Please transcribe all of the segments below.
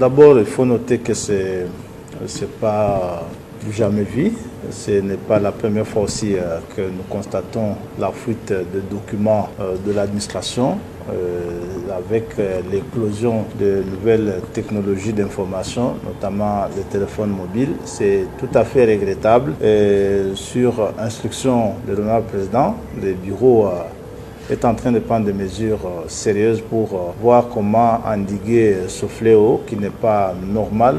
D'abord, il faut noter que c'est pas du jamais vu. Ce n'est pas la première fois aussi que nous constatons la fuite de documents de l'administration avec l'éclosion de nouvelles technologies d'information, notamment les téléphones mobiles. C'est tout à fait regrettable. Et sur instruction de l'honorable président, le bureau est en train de prendre des mesures sérieuses pour voir comment endiguer ce fléau qui n'est pas normal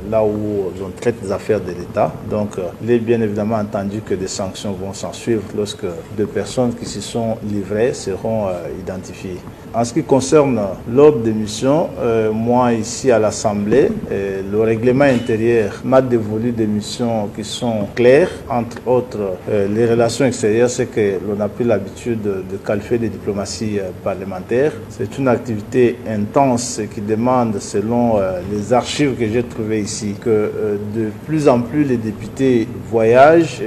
là où on traite des affaires de l'État. Donc il est bien évidemment entendu que des sanctions vont s'en suivre lorsque des personnes qui s'y sont livrées seront identifiées. En ce qui concerne l'ordre des missions, moi ici à l'Assemblée, le règlement intérieur m'a dévolu des missions qui sont claires, entre autres les relations extérieures, c'est que l'on a pris l'habitude de qualifier de diplomatie parlementaire. C'est une activité intense qui demande, selon les archives que j'ai trouvées ici, que de plus en plus les députés voyagent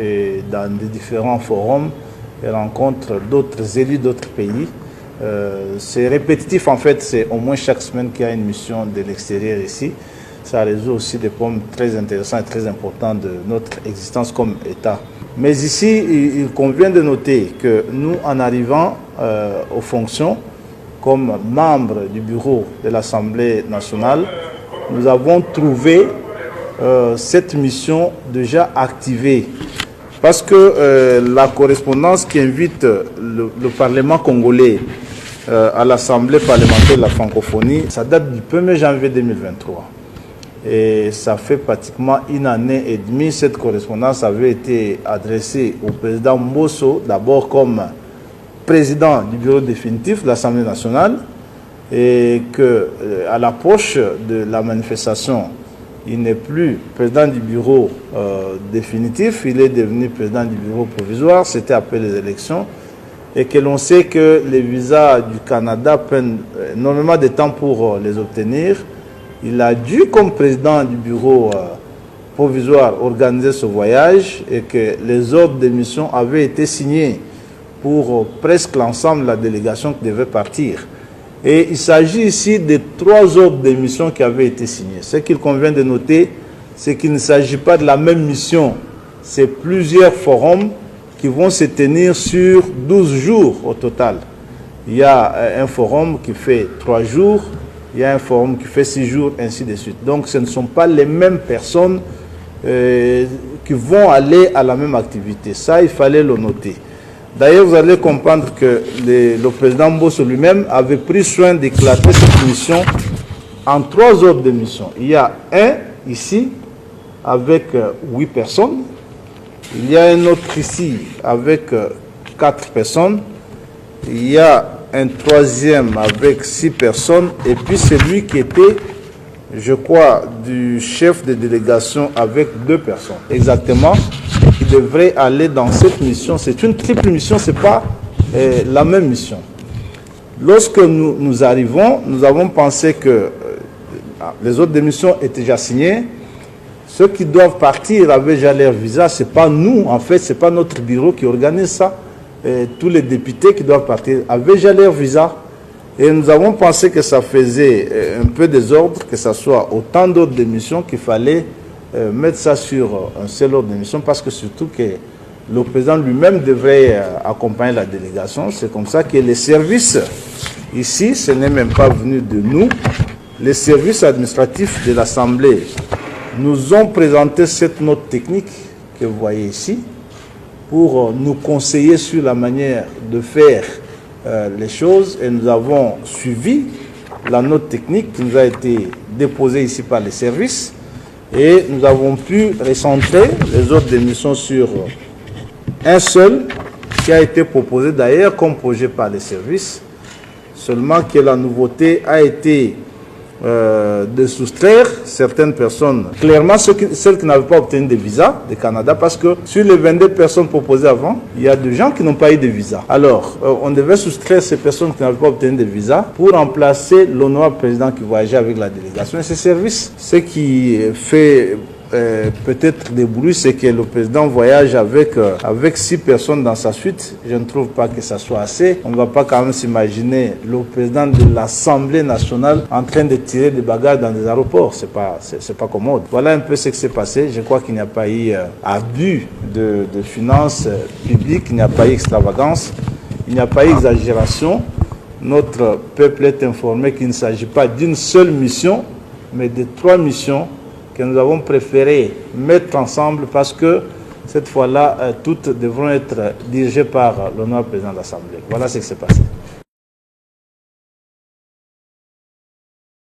dans des différents forums et rencontrent d'autres élus d'autres pays. C'est répétitif en fait, c'est au moins chaque semaine qu'il y a une mission de l'extérieur ici. Ça résout aussi des problèmes très intéressants et très importants de notre existence comme État. Mais ici, il convient de noter que nous, en arrivant aux fonctions, comme membres du bureau de l'Assemblée nationale, nous avons trouvé cette mission déjà activée. Parce que la correspondance qui invite le Parlement congolais à l'Assemblée parlementaire de la francophonie, ça date du 1er janvier 2023. Et ça fait pratiquement une année et demie. Cette correspondance avait été adressée au président Mbosso, d'abord comme président du bureau définitif de l'Assemblée nationale, et qu'à l'approche de la manifestation, il n'est plus président du bureau définitif, il est devenu président du bureau provisoire, c'était après les élections, et que l'on sait que les visas du Canada prennent énormément de temps pour les obtenir. Il a dû, comme président du bureau provisoire, organiser ce voyage et que les ordres de mission avaient été signés pour presque l'ensemble de la délégation qui devait partir. Et il s'agit ici de 3 ordres de mission qui avaient été signés. Ce qu'il convient de noter, c'est qu'il ne s'agit pas de la même mission. C'est plusieurs forums qui vont se tenir sur 12 jours au total. Il y a un forum qui fait 3 jours, il y a un forum qui fait 6 jours, ainsi de suite. Donc ce ne sont pas les mêmes personnes qui vont aller à la même activité. Ça, il fallait le noter. D'ailleurs, vous allez comprendre que le président Mbosso lui-même avait pris soin d'éclater cette mission en 3 ordres de mission. Il y a un ici avec 8 personnes. Il y a un autre ici avec 4 personnes. Il y a un 3e avec 6 personnes. Et puis celui qui était, je crois, du chef de délégation avec 2 personnes. Exactement. Qui devrait aller dans cette mission. C'est une triple mission, ce n'est pas la même mission. Lorsque nous arrivons, nous avons pensé que les autres missions étaient déjà signées. Ceux qui doivent partir avaient déjà leur visa. Ce n'est pas nous, en fait, ce n'est pas notre bureau qui organise ça. Tous les députés qui doivent partir avaient déjà leur visa. Et nous avons pensé que ça faisait un peu désordre, que ce soit autant d'autres démissions qu'il fallait mettre ça sur un seul ordre de mission, parce que surtout que le président lui-même devrait accompagner la délégation. C'est comme ça que les services, ici, ce n'est même pas venu de nous, les services administratifs de l'Assemblée nous ont présenté cette note technique que vous voyez ici pour nous conseiller sur la manière de faire les choses, et nous avons suivi la note technique qui nous a été déposée ici par les services. Et nous avons pu recentrer les autres démissions sur un seul qui a été proposé d'ailleurs comme projet par les services. Seulement que la nouveauté a été de soustraire certaines personnes, clairement celles qui n'avaient pas obtenu de visa du Canada, parce que sur les 22 personnes proposées avant, il y a des gens qui n'ont pas eu de visa. Alors, on devait soustraire ces personnes qui n'avaient pas obtenu de visa pour remplacer l'honorable président qui voyageait avec la délégation et ses services. Ce qui fait peut-être des bruits, c'est que le président voyage avec 6 personnes dans sa suite. Je ne trouve pas que ça soit assez. On ne va pas quand même s'imaginer le président de l'Assemblée nationale en train de tirer des bagages dans des aéroports. C'est pas commode. Voilà un peu ce qui s'est passé. Je crois qu'il n'y a pas eu abus de finances publiques, il n'y a pas eu extravagance, il n'y a pas eu exagération. Notre peuple est informé qu'il ne s'agit pas d'une seule mission, mais de 3 missions que nous avons préféré mettre ensemble parce que cette fois-là, toutes devront être dirigées par l'honorable président de l'Assemblée. Voilà ce qui s'est passé.